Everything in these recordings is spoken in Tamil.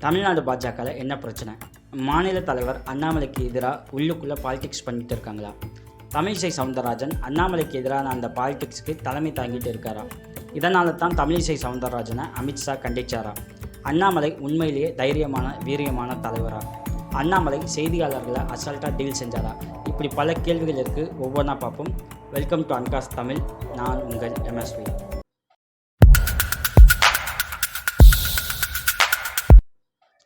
தமிழ்நாடு பாஜகவில் என்ன பிரச்சனை? மாநில தலைவர் அண்ணாமலைக்கு எதிராக உள்ளுக்குள்ளே பாலிடிக்ஸ் பண்ணிட்டு இருக்காங்களா? தமிழிசை சவுந்தரராஜன் அண்ணாமலைக்கு எதிரான அந்த பாலிடிக்ஸுக்கு தலைமை தாங்கிட்டு இருக்காரா? இதனால தான் தமிழிசை சவுந்தரராஜனை அமித்ஷா கண்டிச்சாரா? அண்ணாமலை உண்மையிலேயே தைரியமான வீரியமான தலைவரா? அண்ணாமலை செய்தியாளர்களை அசால்ட்டாக டீல் செஞ்சாரா? இப்படி பல கேள்விகள் இருக்குது. ஒவ்வொன்றா பார்ப்போம். வெல்கம் டு அன்காஸ் தமிழ். நான் உங்கள் MSV.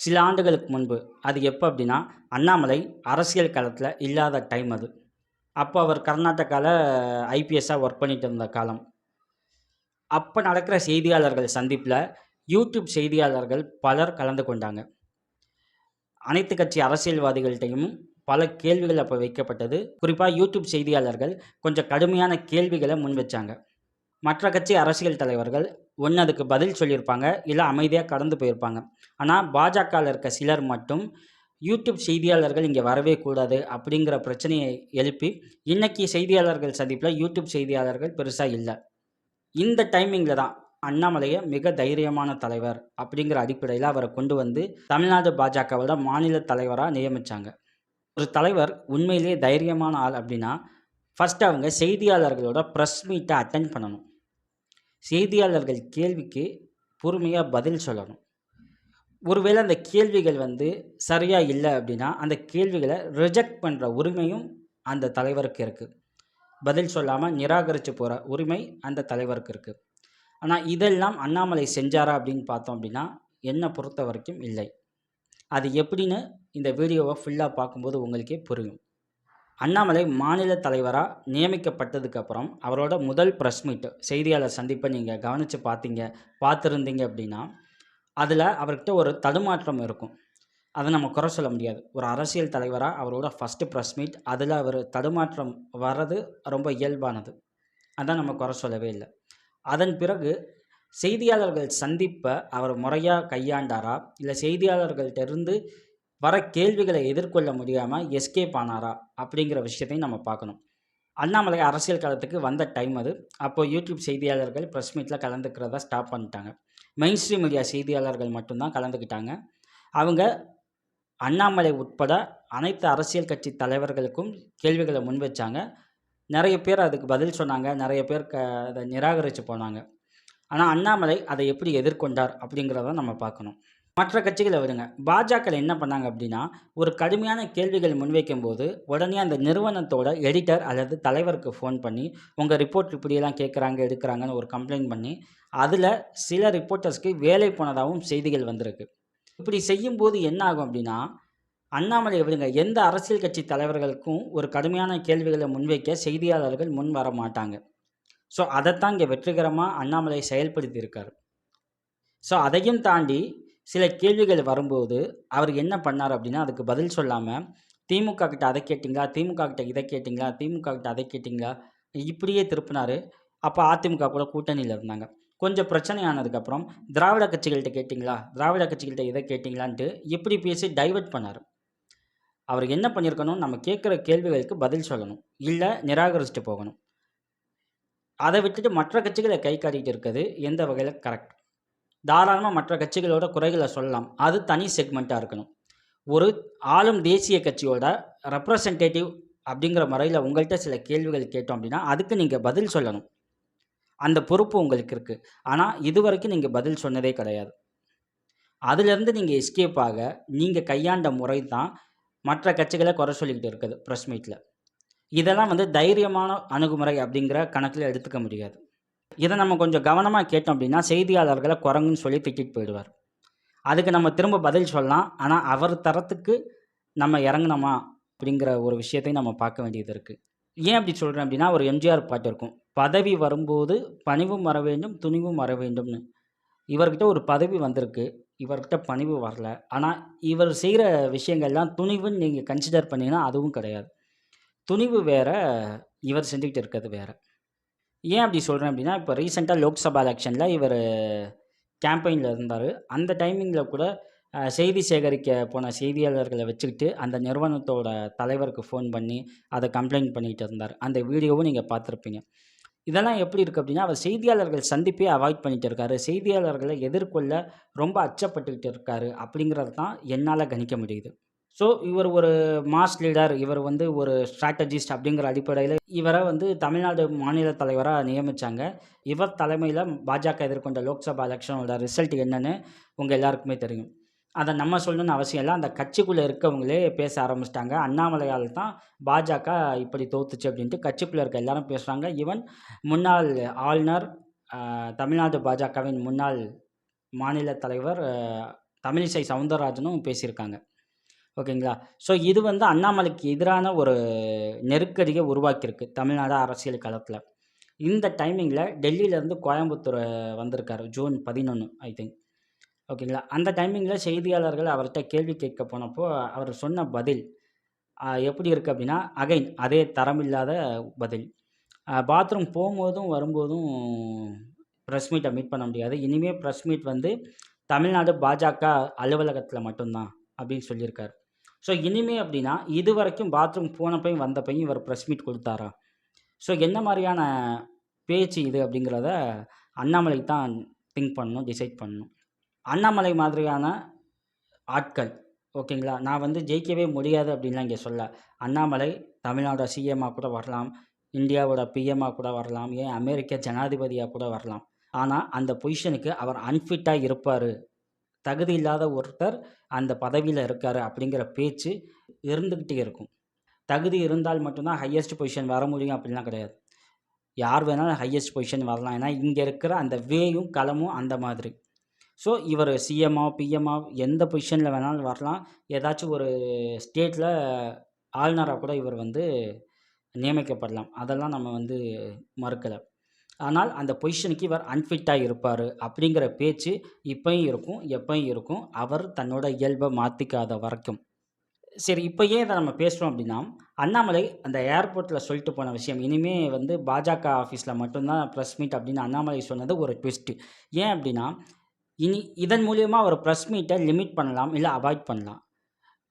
சில ஆண்டுகளுக்கு முன்பு, அது எப்போ அப்படின்னா, அண்ணாமலை அரசியல் களத்தில் இல்லாத டைம் அது. அப்போ அவர் கர்நாடகாவில் ஐபிஎஸ்ஸாக ஒர்க் பண்ணிட்டு இருந்த காலம். அப்போ நடக்கிற செய்தியாளர்கள் சந்திப்பில் யூடியூப் செய்தியாளர்கள் பலர் கலந்து கொண்டாங்க. அனைத்து கட்சி அரசியல்வாதிகள்கிட்டையும் பல கேள்விகள் அப்போ வைக்கப்பட்டது. குறிப்பாக யூடியூப் செய்தியாளர்கள் கொஞ்சம் கடுமையான கேள்விகளை முன் வச்சாங்க. மற்ற கட்சி அரசியல் தலைவர்கள் ஒன்று அதுக்கு பதில் சொல்லியிருப்பாங்க, இல்லை அமைதியாக கடந்து போயிருப்பாங்க. ஆனால் பாஜகவில் இருக்க சிலர் மட்டும் யூடியூப் செய்தியாளர்கள் இங்கே வரவே கூடாது அப்படிங்கிற பிரச்சனையை எழுப்பி இன்றைக்கி செய்தியாளர்கள் சந்திப்பில் யூடியூப் செய்தியாளர்கள் பெருசாக இல்லை. இந்த டைமிங்கில் தான் அண்ணாமலையை மிக தைரியமான தலைவர் அப்படிங்கிற அடிப்படையில் அவரை கொண்டு வந்து தமிழ்நாடு பாஜகவோட மாநில தலைவராக நியமித்தாங்க. ஒரு தலைவர் உண்மையிலேயே தைரியமான ஆள் அப்படின்னா ஃபஸ்ட்டு அவங்க செய்தியாளர்களோட ப்ரெஸ் மீட்டை அட்டென்ட் பண்ணணும். செய்தியாளர்கள் கேள்விக்கு பொறுமையாக பதில் சொல்லணும். ஒருவேளை அந்த கேள்விகள் சரியாக இல்லை அப்படின்னா அந்த கேள்விகளை ரிஜெக்ட் பண்ணுற உரிமையும் அந்த தலைவருக்கு இருக்குது. பதில் சொல்லாமல் நிராகரித்து போகிற உரிமை அந்த தலைவருக்கு இருக்குது. ஆனால் இதெல்லாம் அண்ணாமலை செஞ்சாரா அப்படின்னு பார்த்தோம் அப்படின்னா என்னை பொறுத்த வரைக்கும் இல்லை. அது எப்படின்னு இந்த வீடியோவை ஃபுல்லாக பார்க்கும்போது உங்களுக்கே புரியும். அண்ணாமலை மாநில தலைவராக நியமிக்கப்பட்டதுக்கப்புறம் அவரோட முதல் ப்ரெஸ் மீட்டு செய்தியாளர் சந்திப்பை நீங்கள் கவனித்து பார்த்துருந்தீங்க அப்படின்னா அதில் அவர்கிட்ட ஒரு தடுமாற்றம் இருக்கும். அதை நம்ம குறை சொல்ல முடியாது. ஒரு அரசியல் தலைவராக அவரோட ஃபஸ்ட்டு ப்ரெஸ் மீட், அதில் அவர் தடுமாற்றம் வர்றது ரொம்ப இயல்பானது. அதான் நம்ம குறை சொல்லவே இல்லை. அதன் பிறகு செய்தியாளர்கள் சந்திப்பை அவர் முறையாக கையாண்டாரா, இல்லை செய்தியாளர்கள்ட்ட இருந்து வர கேள்விகளை எதிர்கொள்ள முடியாமல் எஸ்கேப் ஆனாரா அப்படிங்கிற விஷயத்தையும் நம்ம பார்க்கணும். அண்ணாமலை அரசியல் காலத்துக்கு வந்த டைம் அது. அப்போது யூடியூப் செய்தியாளர்கள் ப்ரெஸ் மீட்டில் கலந்துக்கிறத ஸ்டாப் பண்ணிட்டாங்க. மெயின் ஸ்ட்ரீம் மீடியா செய்தியாளர்கள் மட்டும்தான் கலந்துக்கிட்டாங்க. அவங்க அண்ணாமலை உட்பட அனைத்து அரசியல் கட்சி தலைவர்களுக்கும் கேள்விகளை முன் வச்சாங்க. நிறைய பேர் அதுக்கு பதில் சொன்னாங்க, நிறைய பேர் அதை நிராகரித்து போனாங்க. ஆனால் அண்ணாமலை அதை எப்படி எதிர்கொண்டார் அப்படிங்கிறத நம்ம பார்க்கணும். மற்ற கட்சிகளை விடுங்க, பாஜகவில் என்ன பண்ணாங்க அப்படின்னா, ஒரு கடுமையான கேள்விகள் முன்வைக்கும் போது உடனே அந்த நிறுவனத்தோட எடிட்டர் அல்லது தலைவருக்கு ஃபோன் பண்ணி உங்கள் ரிப்போர்ட் இப்படியெல்லாம் கேட்குறாங்க எடுக்கிறாங்கன்னு ஒரு கம்ப்ளைண்ட் பண்ணி அதில் சில ரிப்போர்ட்டர்ஸ்க்கு வேலை போனதாகவும் செய்திகள் வந்திருக்கு. இப்படி செய்யும்போது என்ன ஆகும் அப்படின்னா, அண்ணாமலை விடுங்க, எந்த அரசியல் கட்சி தலைவர்களுக்கும் ஒரு கடுமையான கேள்விகளை முன்வைக்க செய்தியாளர்கள் முன் வர மாட்டாங்க. ஸோ அதைத்தான் இங்கே வெற்றிகரமாக அண்ணாமலை செயல்படுத்தியிருக்காரு. ஸோ அதையும் தாண்டி சில கேள்விகள் வரும்போது அவர் என்ன பண்ணார் அப்படின்னா, அதுக்கு பதில் சொல்லாமல் திமுக கிட்ட அதை கேட்டிங்களா, திமுக கிட்ட இதை கேட்டிங்களா, திமுக கிட்ட அதை கேட்டிங்களா, இப்படியே திருப்பினார். அப்போ அதிமுக கூட கூட்டணியில் இருந்தாங்க. கொஞ்சம் பிரச்சனையானதுக்கப்புறம் திராவிட கட்சிகள்கிட்ட கேட்டிங்களா, திராவிட கட்சிகள்கிட்ட இதை கேட்டிங்களான்ட்டு இப்படி பேசி டைவர்ட் பண்ணார். அவர் என்ன பண்ணியிருக்கணும், நம்ம கேட்குற கேள்விகளுக்கு பதில் சொல்லணும், இல்லை நிராகரிச்சுட்டு போகணும். அதை விட்டுட்டு மற்ற கட்சிகளை கை காட்டிகிட்டு இருக்கிறது எந்த வகையில் கரெக்ட்? தாராளமாக மற்ற கட்சிகளோட குறைகளை சொல்லலாம், அது தனி செக்மெண்ட்டாக இருக்கணும். ஒரு ஆளும் தேசிய கட்சியோட ரெப்ரசன்டேட்டிவ் அப்படிங்கிற முறையில் உங்கள்கிட்ட சில கேள்விகள் கேட்டோம் அப்படின்னா அதுக்கு நீங்கள் பதில் சொல்லணும். அந்த பொறுப்பு உங்களுக்கு இருக்குது. ஆனால் இதுவரைக்கும் நீங்கள் பதில் சொன்னதே கிடையாது. அதிலிருந்து நீங்கள் எஸ்கேப் ஆக நீங்கள் கையாண்ட முறை தான் மற்ற கட்சிகளை குறை சொல்லிக்கிட்டு இருக்குது ப்ரெஸ் மீட்டில். இதெல்லாம் தைரியமான அணுகுமுறை அப்படிங்கிற கணக்கில் எடுத்துக்க முடியாது. இதை நம்ம கொஞ்சம் கவனமாக கேட்டோம் அப்படின்னா செய்தியாளர்களை குரங்குன்னு சொல்லி திட்டிட்டு போயிடுவார். அதுக்கு நம்ம திரும்ப பதில் சொல்லலாம். ஆனால் அவர் தரத்துக்கு நம்ம இறங்கினோமா அப்படிங்கிற ஒரு விஷயத்தையும் நம்ம பார்க்க வேண்டியது இருக்குது. ஏன் அப்படி சொல்கிறேன் அப்படின்னா, ஒரு எம்ஜிஆர் பாட்டு இருக்கும், பதவி வரும்போது பணிவும் வர வேண்டும் துணிவும் வர வேண்டும்னு. இவர்கிட்ட ஒரு பதவி வந்திருக்கு, இவர்கிட்ட பணிவு வரல. ஆனால் இவர் செய்கிற விஷயங்கள்லாம் துணிவுன்னு நீங்கள் கன்சிடர் பண்ணிங்கன்னா அதுவும் கிடையாது. துணிவு வேறு, இவர் செஞ்சுக்கிட்டு இருக்கிறது வேறு. ஏன் அப்படி சொல்கிறேன் அப்படின்னா, இப்போ ரீசெண்டாக லோக்சபா எலெக்ஷனில் இவர் கேம்பெயினில் இருந்தார். அந்த டைமிங்கில் கூட செய்தி சேகரிக்க போன செய்தியாளர்களை வச்சுக்கிட்டு அந்த நிறுவனத்தோட தலைவருக்கு ஃபோன் பண்ணி அதை கம்ப்ளைண்ட் பண்ணிகிட்டு இருந்தார். அந்த வீடியோவும் நீங்கள் பார்த்துருப்பீங்க. இதெல்லாம் எப்படி இருக்குது அப்படின்னா, அவர் செய்தியாளர்கள் சந்திப்பே அவாய்ட் பண்ணிட்டு இருக்காரு. செய்தியாளர்களை எதிர்கொள்ள ரொம்ப அச்சப்பட்டுக்கிட்டு இருக்காரு அப்படிங்கிறது தான் என்னால கணிக்க முடியுது. ஸோ, இவர் ஒரு மாஸ் லீடர், இவர் வந்து ஒரு ஸ்ட்ராட்டஜிஸ்ட் அப்படிங்கிற அடிப்படையில இவர வந்து தமிழ்நாடு மாநில தலைவரா நியமிச்சாங்க. இவர் தலைமையில பாஜக எதிர்கொண்ட லோக்சபா எலக்ஷனோட ரிசல்ட் என்னன்னு உங்க எல்லாருக்குமே தெரியும். அத நம்ம சொல்லணும்னு அவசியம் இல்ல. அந்த கட்சிக்குள்ள இருக்கவங்களே பேச ஆரம்பிச்சுட்டாங்க. அண்ணாமலையால தான் பாஜக இப்படி தோத்துச்சு அப்படின்ட்டு கட்சிக்குள்ள இருக்க எல்லாரும் பேசுறாங்க. ஈவன் முன்னாள் ஆளுநர், தமிழ்நாடு பாஜகவின் முன்னாள் மாநில தலைவர் தமிழிசை சவுந்தரராஜனும் பேசியிருக்காங்க. ஓகேங்களா? ஸோ இது வந்து அண்ணாமலைக்கு எதிரான ஒரு நெருக்கடிய உருவாக்கியிருக்கு தமிழ்நாடு அரசியல் களத்தில. இந்த டைமிங்கில டெல்லியிலேருந்து கோயம்புத்தூர் வந்திருக்காரு. June 11 I think. ஓகேங்களா? அந்த டைமிங்கில செய்தியாளர்கள் அவர்ட்ட கேள்வி கேட்க போனப்போ, அவர் சொன்ன பதில் எப்படி இருக்கு அப்படின்னா, அகைன் அதே தரமில்லாத பதில். பாத்ரூம் போம்போதும், வரும்போதும் பிரஸ் மீட்ட மீட் பண்ண முடியாது. இனிமே பிரஸ் மீட் வந்து தமிழ்நாடு பாஜக அலுவலகத்தில மட்டும் தான் அப்படின்னு சொல்லியிருக்காரு. ஸோ இனிமே அப்படின்னா, இதுவரைக்கும் பாத்ரூம் போனப்பயும், வந்தப்பயும் இவர் பிரஸ் மீட் குடுத்தாரா? ஸோ என்ன மாரியான பேச்சு இது அப்படிங்கிறத அண்ணாமலை தான் திங்க் பண்ணணும், டிசைட் பண்ணணும். அண்ணாமலை மாதிரியான ஆட்கள், ஓகேங்களா? நான் வந்து ஜெயிக்கவே முடியாது அப்படின்லாம் இங்க சொல்லல. அண்ணாமலை தமிழ்நாடோட சிஎம்மா கூட வரலாம். இந்தியாவோட பிஎம்மா கூட வரலாம். ஏன் அமெரிக்க ஜனாதிபதியா கூட வரலாம். ஆனா, அந்த பொசிஷனுக்கு அவர் அன்ஃபிட்டா இருப்பாரு. தகுதி இல்லாத ஒருத்தர் அந்த பதவியில இருக்காரு அப்படிங்கிற பேச்சு இருந்துகிட்டே இருக்கும். தகுதி இருந்தால் மட்டும் தான் ஹையஸ்ட் பொசிஷன் வர முடியும் அப்படின்லாம் கிடையாது. யார் வேணாலும் ஹையஸ்ட் பொசிஷன் வரலாம். ஏன்னா, இங்க இருக்கிற அந்த வேயும், களமும் அந்த மாதிரி. ஸோ, இவர் சிஎம்மா, பிஎம்மா எந்த பொசிஷன்ல வேணாலும் வரலாம். ஏதாச்சும் ஒரு ஸ்டேட்ல ஆளுநரா கூட இவர் வந்து நியமிக்கப்படலாம். அதெல்லாம் நம்ம வந்து மறுக்கல. ஆனால் அந்த பொசிஷனுக்கு இவர் அன்ஃபிட்டா இருப்பாரு அப்படிங்கிற பேச்சு இப்பயும் இருக்கும், எப்பயும் இருக்கும். அவர் தன்னோட இயல்ப மாத்திக்காத வரைக்கும். சரி, இப்ப ஏன் இத நம்ம பேசுறோம் அப்படின்னா, அண்ணாமலை அந்த ஏர்போர்ட்ல சொல்லிட்டு போன விஷயம், இனிமே வந்து பாஜக ஆஃபீஸ்ல மட்டும் தான் பிரஸ் மீட் அப்படின்னு அண்ணாமலை சொன்னது ஒரு ட்விஸ்ட். ஏன் அப்படின்னா, இனி இதன் மூலியமா ஒரு பிரஸ் மீட்ட லிமிட் பண்ணலாம், இல்ல அவாய்ட் பண்ணலாம்.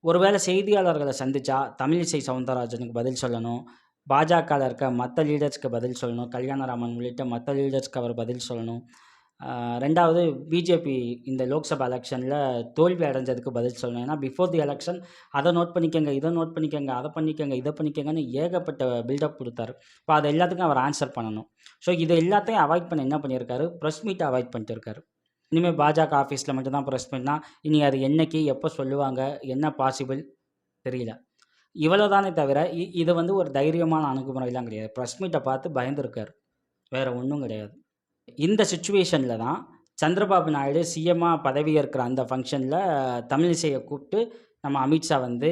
ஒருவேளை செய்தியாளர்கள சந்திச்சா, தமிழிசை சவுந்தரராஜனுக்கு பதில் சொல்லணும். பாஜகல இருக்க மத்த லீடர்ஸ்க்கு பதில் சொல்லணும். கல்யாணராமன் உள்ளிட்ட மத்த லீடர்ஸ்க்கு அவர் பதில் சொல்லணும். 2வது பிஜேபி இந்த லோக்சபா எலக்ஷன்ல தோல்வி அடைஞ்சதுக்கு பதில் சொல்லணும். ஏன்னா பிஃபோர் தி எலக்ஷன் அத நோட் பண்ணிக்கங்க, இத நோட் பண்ணிக்கங்க, அத பண்ணிக்கங்க, இத பண்ணிக்கங்கன்னு ஏகப்பட்ட பில்டப் குடுத்தாரு. இப்ப அது எல்லாத்துக்கும் அவர் ஆன்ஸர் பண்ணணும். ஸோ இது எல்லாத்தையும் அவாய்ட் பண்ண என்ன பண்ணியிருக்காரு, பிரஸ் மீட்ட அவாய்ட் பண்ணிட்டு இருக்காரு. இனிமே பாஜக ஆஃபீஸ்ல மட்டும் தான் பிரஸ் மீட்னா, இனி அது என்னைக்கு, எப்ப சொல்லுவாங்க, என்ன பாசிபிள் தெரியல. இவ்வளோதானே தவிர, இது வந்து ஒரு தைரியமான அணுகுமுறைலாம் கிடையாது. பிரஸ் மீட்ட பார்த்து பயந்துருக்காரு. வேற ஒண்ணும் கிடையாது. இந்த சிச்சுவேஷன்ல தான் சந்திரபாபு நாயுடு சிஎம்மா பதவியேற்கிற அந்த ஃபங்ஷன்ல தமிழிசைய கூப்ட்டு நம்ம அமித்ஷா வந்து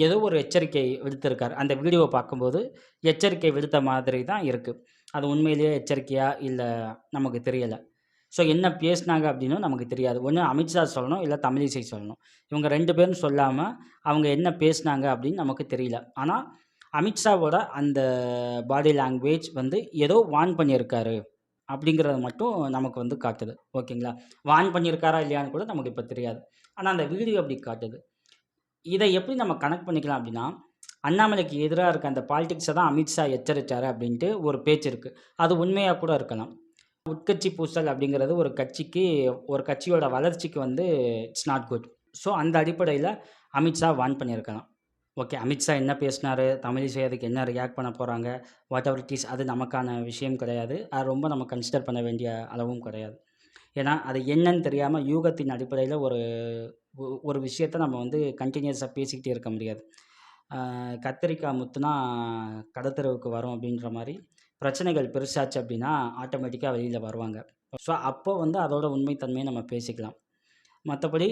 ஏதோ ஒரு எச்சரிக்கை விடுத்திருக்காரு. அந்த வீடியோவ பார்க்கும்போது எச்சரிக்கை விடுத்த மாதிரி தான் இருக்கு. அது உண்மையிலேயே எச்சரிக்கையா? இல்ல நமக்கு தெரியல. ஸோ என்ன பேசினாங்க அப்படின்னும் நமக்கு தெரியாது. ஒண்ணு அமித்ஷா சொல்லணும், இல்ல தமிழிசை சொல்லணும். இவங்க 2 பேரும் சொல்லாம அவங்க என்ன பேசினாங்க அப்படின்னு நமக்கு தெரியல. ஆனா அமித்ஷாவோட அந்த பாடி லாங்குவேஜ் வந்து ஏதோ வார்ன் பண்ணியிருக்காரு. அப்படிங்கிறது மட்டும் நமக்கு வந்து காட்டுது. ஓகேங்களா? வார்ன் பண்ணியிருக்காரா இல்லையான்னு கூட நமக்கு இப்ப தெரியாது. ஆனா அந்த வீடியோ அப்படி காட்டுது. இத எப்படி நம்ம கனெக்ட் பண்ணிக்கலாம் அப்படின்னா, அண்ணாமலைக்கு எதிரா இருக்க அந்த பாலிடிக்ஸ தான் அமித்ஷா எச்சரிச்சாரு அப்படின்ட்டு ஒரு பேச்சு இருக்கு. அது உண்மையா கூட இருக்கலாம். உட்கட்சி பூசல் அப்படிங்கிறது ஒரு கட்சிக்கு, ஒரு கட்சியோட வளர்ச்சிக்கு வந்து இட்ஸ் நாட் குட். ஸோ அந்த அடிப்படையில அமித்ஷா வார்ன் பண்ணியிருக்கலாம். ஓகே. அமித்ஷா என்ன பேசினாரு? தமிழிசை அதுக்கு என்ன ரியாக்ட் பண்ண போறாங்க? வாட் எவர் இட் இஸ் அது நமக்கான விஷயம் கிடையாது. அது ரொம்ப நம்ம கன்சிடர் பண்ண வேண்டிய அளவும் கிடையாது. ஏன்னா, அது என்னன்னு தெரியாம யூகத்தின் அடிப்படையில ஒரு ஒரு விஷயத்த நம்ம வந்து கன்டினியூஸா பேசிக்கிட்டே இருக்க முடியாது. கத்தரிக்கா முத்துனா கடத்தெருவுக்கு வரும் அப்படின்ற மாரி, பிரச்சனைகள் பெருசாச்சு அப்படின்னா, ஆட்டோமேட்டிக்கா வெளியில வருவாங்க. ஸோ, அப்போ வந்து அதோட உண்மை தன்மைய நம்ம பேசிக்கலாம். மத்தபடி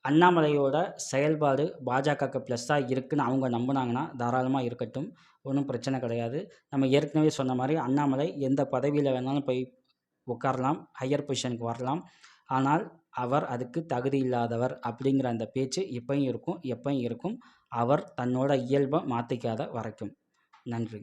அண்ணாமலையோட செயல்பாடு பாஜகவுக்கு ப்ளஸ்ஸா இருக்குன்னு அவங்க நம்புனாங்கன்னா, தாராளமா இருக்கட்டும். ஒண்ணும் பிரச்சனை கிடையாது. நம்ம ஏற்கனவே சொன்ன மாரி அண்ணாமலை எந்த பதவியில வேணாலும் போய் உட்காரலாம். ஹையர் பொசிஷனுக்கு வரலாம். ஆனால், அவர் அதுக்கு தகுதி இல்லாதவர் அப்படிங்கிற அந்த பேச்சு இப்பயும் இருக்கும், எப்பயும் இருக்கும். அவர் தன்னோட இயல்ப மாத்திக்காத வரைக்கும். நன்றி.